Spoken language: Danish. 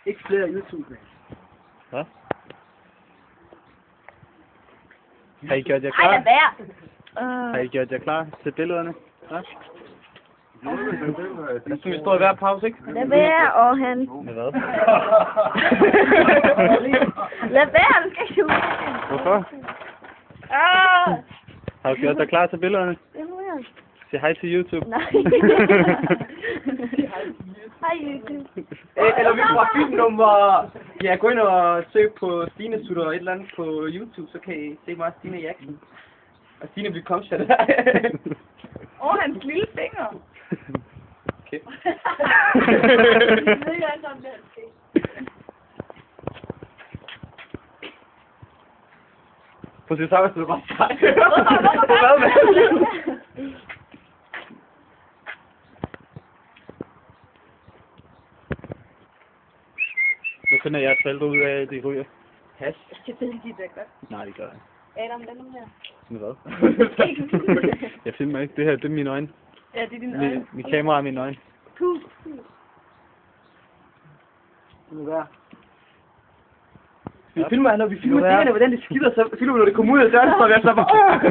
Ikke flere YouTube. Hvad? Har I gjort jer Ej, lad klar? være. Har I gjort jer klar til billederne? Ja? Så skal vi stå i hver pause, ikke? Lad være, og han... Med hvad? Lad være, du skal ikke ud. Hvorfor? Har du gjort dig klar til billederne? Sig hej til YouTube. Nej. Hej, YouTube. Eller vi får filmnummer. Ja, gå ind og søg på Stine Sutter et eller andet på YouTube, så kan I se mig og Stine Jackson. Og Stine bliver komsat. Hans lille finger. Okay. Prøv at se, så er det bare sej. Hvad med? Nu finder jeg et forældre ud af, at de ryger. Hash. Jeg ved ikke, det er godt. Nej, det gør jeg. Adam, den her. Med hvad? Jeg filmer ikke. Det her, det er mine øjne. Ja, det er dine øjne. Mit kamera er mine øjne. Puh. Vi filmer, når vi filmer det, hvordan det skider, så filmer vi, når det kommer ud af døren, så er vi altså bare...